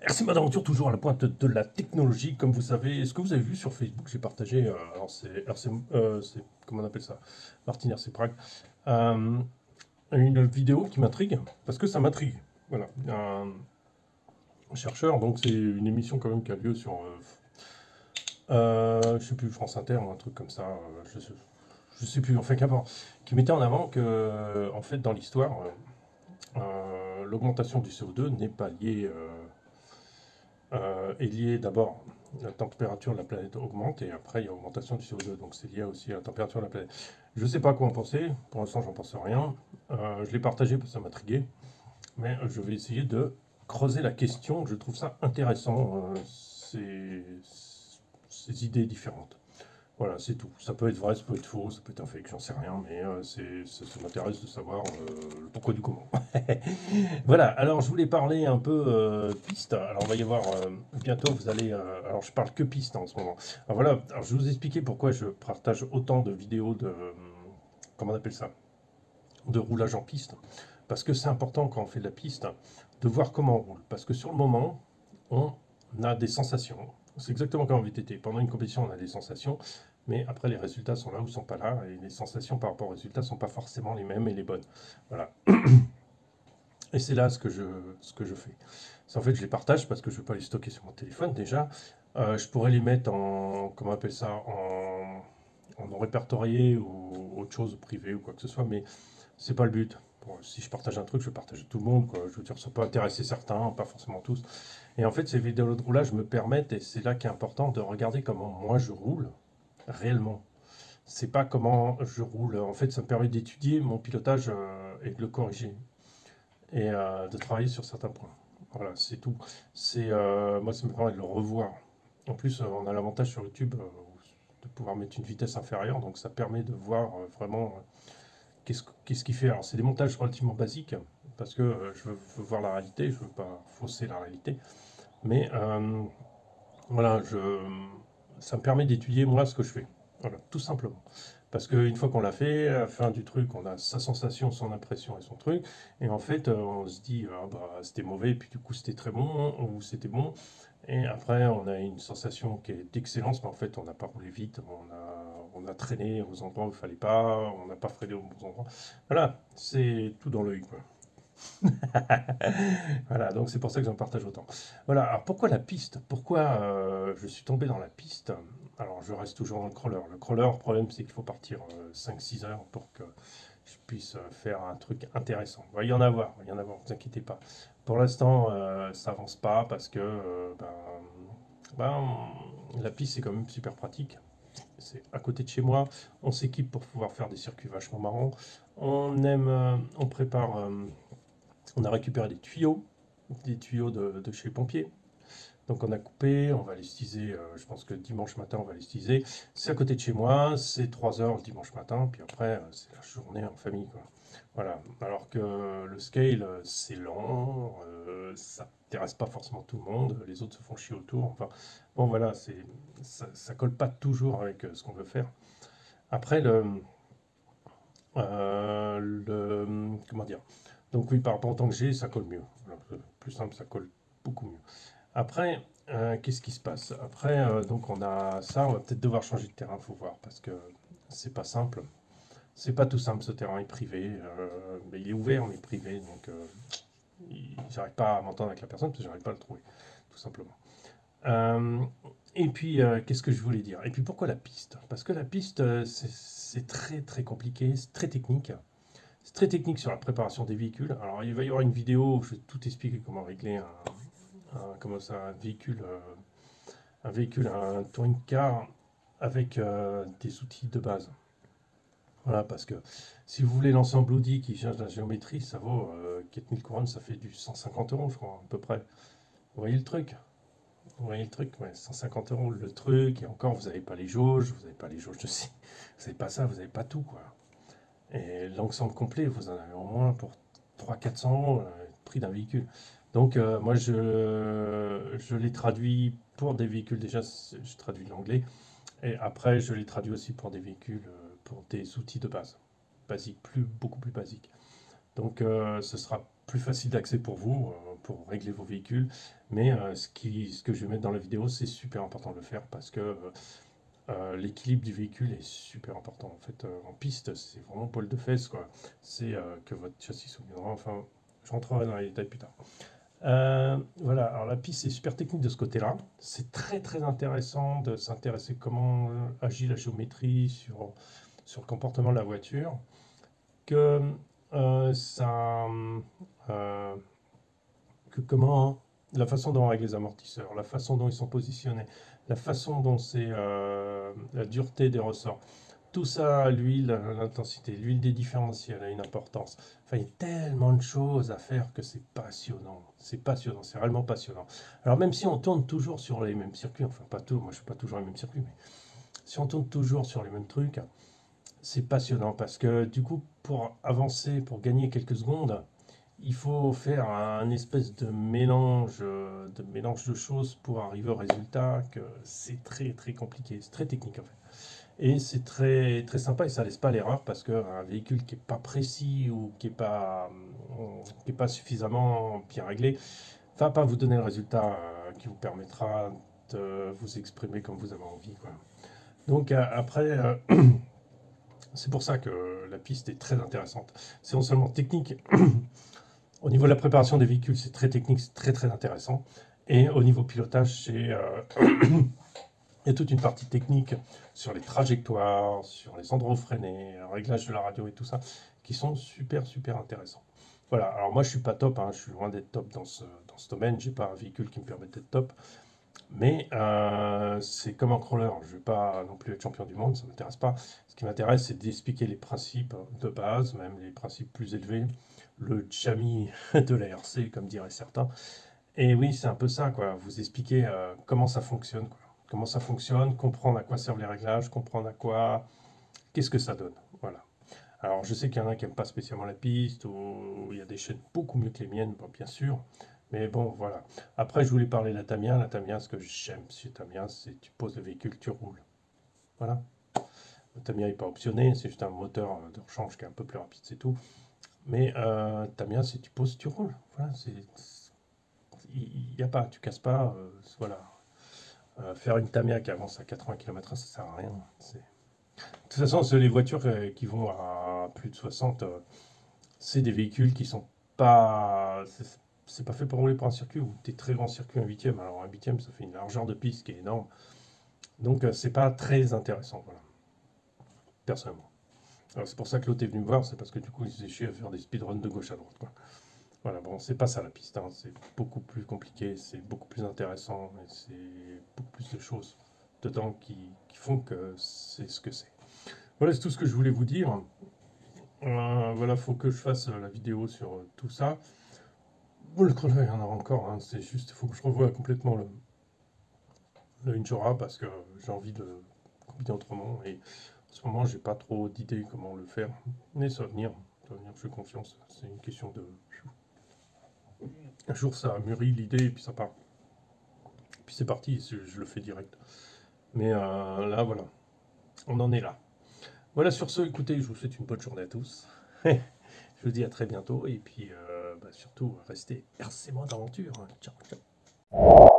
RC Aventure, toujours à la pointe de la technologie, comme vous savez. Est-ce que vous avez vu sur Facebook, j'ai partagé, alors c'est RC, comment on appelle ça, Martin RC Prague, euh, une vidéo qui m'intrigue, parce que ça m'intrigue. Voilà, un chercheur, donc c'est une émission quand même qui a lieu sur, je sais plus, France Inter ou un truc comme ça, je sais plus, enfin qu'importe, qui mettait en avant que, en fait, dans l'histoire, l'augmentation du CO2 n'est pas liée est lié d'abord, la température de la planète augmente et après il y a augmentation du CO2, donc c'est lié aussi à la température de la planète. Je ne sais pas quoi en penser, pour l'instant j'en pense rien. Je l'ai partagé parce que ça m'intriguait, mais je vais essayer de creuser la question. Je trouve ça intéressant, ces idées différentes. Voilà, c'est tout. Ça peut être vrai, ça peut être faux, ça peut être un fake, j'en sais rien, mais ça m'intéresse de savoir le pourquoi du comment. Voilà, alors je voulais parler un peu piste. Alors on va y avoir bientôt, vous allez. Alors je parle que piste en ce moment. Alors voilà, alors, je vais vous expliquer pourquoi je partage autant de vidéos de. Comment on appelle ça? De roulage en piste. Parce que c'est important quand on fait de la piste de voir comment on roule. Parce que sur le moment, on a des sensations. C'est exactement comme en VTT. Pendant une compétition, on a des sensations, mais après les résultats sont là ou sont pas là, et les sensations par rapport aux résultats ne sont pas forcément les mêmes et les bonnes. Voilà. Et c'est là ce que je fais. En fait, je les partage parce que je ne veux pas les stocker sur mon téléphone déjà. Je pourrais les mettre en, comment on appelle ça, en non répertorié ou autre chose, privé ou quoi que ce soit, mais c'est pas le but. Bon, si je partage un truc, je partage à tout le monde, quoi. Je veux dire, ça peut intéresser certains, pas forcément tous. Et en fait, ces vidéos de roulage me permettent, et c'est là qui est important, de regarder comment moi je roule réellement. C'est pas comment je roule. En fait, ça me permet d'étudier mon pilotage et de le corriger et de travailler sur certains points. Voilà, c'est tout. Moi, ça me permet de le revoir. En plus, on a l'avantage sur YouTube de pouvoir mettre une vitesse inférieure, donc ça permet de voir vraiment qu'est-ce qu'il fait. Alors, c'est des montages relativement basiques, parce que je veux voir la réalité, je ne veux pas fausser la réalité. Mais voilà, ça me permet d'étudier moi ce que je fais. Voilà, tout simplement. Parce qu'une fois qu'on l'a fait, à la fin du truc, on a sa sensation, son impression et son truc. Et en fait, on se dit, ah bah, c'était mauvais, puis du coup, c'était très bon, ou c'était bon. Et après, on a une sensation qui est d'excellence, mais en fait, on n'a pas roulé vite, on a traîné aux endroits où il ne fallait pas, on n'a pas freiné aux bons endroits. Voilà, c'est tout dans l'œil, quoi. Voilà, donc c'est pour ça que j'en partage autant. Voilà, alors pourquoi la piste? Pourquoi je suis tombé dans la piste? Alors je reste toujours dans le crawler. Le crawler, le problème c'est qu'il faut partir 5-6 heures pour que je puisse faire un truc intéressant. Il va y en avoir, ne vous inquiétez pas. Pour l'instant, ça avance pas parce que ben, la piste c'est quand même super pratique. C'est à côté de chez moi, on s'équipe pour pouvoir faire des circuits vachement marrants. On prépare on a récupéré des tuyaux de chez les pompiers. Donc on a coupé, on va les utiliser, je pense que dimanche matin on va les utiliser. C'est à côté de chez moi, c'est 3 heures le dimanche matin, puis après c'est la journée en famille, quoi. Voilà, alors que le scale c'est lent, ça n'intéresse pas forcément tout le monde, les autres se font chier autour. Enfin bon voilà, ça colle pas toujours avec ce qu'on veut faire. Après comment dire, donc oui, par rapport au temps que j'ai, ça colle mieux. Voilà, plus simple, ça colle beaucoup mieux. Après, qu'est-ce qui se passe? Après, donc on a ça, on va peut-être devoir changer de terrain, faut voir, parce que c'est pas simple. C'est pas tout simple, ce terrain est privé. Mais il est ouvert, mais privé, donc j'arrive pas à m'entendre avec la personne, parce que j'arrive pas à le trouver, tout simplement. Euh, et puis, qu'est-ce que je voulais dire? Et puis, pourquoi la piste? Parce que la piste, c'est très très compliqué, c'est très technique. C'est très technique sur la préparation des véhicules. Alors, il va y avoir une vidéo où je vais tout expliquer comment régler comment ça, un véhicule, un touring car avec des outils de base. Voilà, parce que si vous voulez lancer un Bloody qui cherche la géométrie, ça vaut 4000 couronnes, ça fait du 150 euros, je crois, à peu près. Vous voyez le truc? Vous voyez le truc? Ouais, 150 euros le truc, et encore, vous n'avez pas les jauges, vous n'avez pas les jauges de si, vous n'avez pas ça, vous n'avez pas tout, quoi. Et l'ensemble complet, vous en avez au moins pour 300-400 euros, le prix d'un véhicule. Donc, moi, je les traduis pour des véhicules, déjà, je traduis de l'anglais, et après, je les traduis aussi pour des véhicules, pour des outils de base, basiques, beaucoup plus basiques. Donc, ce sera plus facile d'accès pour vous, pour régler vos véhicules. Mais ce que je vais mettre dans la vidéo, c'est super important de le faire parce que l'équilibre du véhicule est super important. En fait, en piste, c'est vraiment poil de fesses, quoi. C'est que votre châssis soit bien droit. Enfin, je rentrerai dans les détails plus tard. Voilà, alors la piste, c'est super technique de ce côté-là. C'est très très intéressant de s'intéresser comment agit la géométrie sur le comportement de la voiture. Que ça... euh, que comment la façon dont on règle les amortisseurs, la façon dont ils sont positionnés, la façon dont c'est la dureté des ressorts. Tout ça, l'huile, l'intensité, l'huile des différentiels a une importance. Enfin, il y a tellement de choses à faire que c'est passionnant. C'est passionnant, c'est réellement passionnant. Alors même si on tourne toujours sur les mêmes circuits, enfin pas tout, moi je ne suis pas toujours les mêmes circuits, mais si on tourne toujours sur les mêmes trucs, c'est passionnant parce que du coup, pour avancer, pour gagner quelques secondes, il faut faire un espèce de mélange de choses pour arriver au résultat que c'est très très compliqué, c'est très technique en fait. Et c'est très très sympa et ça laisse pas l'erreur parce qu'un véhicule qui est pas précis ou qui est pas suffisamment bien réglé va pas vous donner le résultat qui vous permettra de vous exprimer comme vous avez envie, quoi. Donc après, c'est pour ça que la piste est très intéressante. C'est non seulement technique, au niveau de la préparation des véhicules, c'est très technique, c'est très très intéressant. Et au niveau pilotage, il y a toute une partie technique sur les trajectoires, sur les endroits où freiner, le réglage de la radio et tout ça, qui sont super super intéressants. Voilà, alors moi je suis pas top, hein, je suis loin d'être top dans ce domaine, j'ai pas un véhicule qui me permette d'être top, mais c'est comme un crawler, je ne vais pas non plus être champion du monde, ça ne m'intéresse pas. Ce qui m'intéresse, c'est d'expliquer les principes de base, même les principes plus élevés, le Tchami de la RC, comme diraient certains. Et oui, c'est un peu ça, quoi. Vous expliquer comment ça fonctionne, quoi. Comment ça fonctionne, comprendre à quoi servent les réglages, comprendre à quoi, qu'est-ce que ça donne. Voilà. Alors, je sais qu'il y en a qui n'aiment pas spécialement la piste, ou il y a des chaînes beaucoup mieux que les miennes, bon, bien sûr. Mais bon, voilà. Après, je voulais parler de la Tamiya. La Tamiya, ce que j'aime chez Tamiya, c'est tu poses le véhicule, tu roules. Voilà. La Tamiya n'est pas optionné, c'est juste un moteur de rechange qui est un peu plus rapide, c'est tout. Mais Tamiya, c'est tu poses, tu roules. Voilà, il n'y a pas, tu casses pas. Voilà. Faire une Tamiya qui avance à 80 km/h, ça sert à rien. De toute façon, c'est les voitures qui vont à plus de 60, c'est des véhicules qui sont pas. C'est pas fait pour rouler pour un circuit ou des très grands circuits, un huitième. Alors un huitième, ça fait une largeur de piste qui est énorme. Donc c'est pas très intéressant, voilà, personnellement. Alors c'est pour ça que l'autre est venu me voir, c'est parce que du coup il s'est chié à faire des speedruns de gauche à droite, quoi. Voilà, bon, c'est pas ça la piste, hein. C'est beaucoup plus compliqué, c'est beaucoup plus intéressant, et c'est beaucoup plus de choses dedans qui font que c'est ce que c'est. Voilà, c'est tout ce que je voulais vous dire. Voilà, faut que je fasse la vidéo sur tout ça. Bon, le crawler, il y en aura encore, hein. C'est juste, il faut que je revoie complètement le Injora parce que j'ai envie de combiner autrement. Et en ce moment, j'ai pas trop d'idées comment le faire. Mais ça va venir, je fais confiance. C'est une question de. Un jour, ça mûrit l'idée et puis ça part. Puis c'est parti, je le fais direct. Mais là, voilà, on en est là. Voilà, sur ce, écoutez, je vous souhaite une bonne journée à tous. Je vous dis à très bientôt et puis surtout, restez RC d'aventure. Ciao, ciao.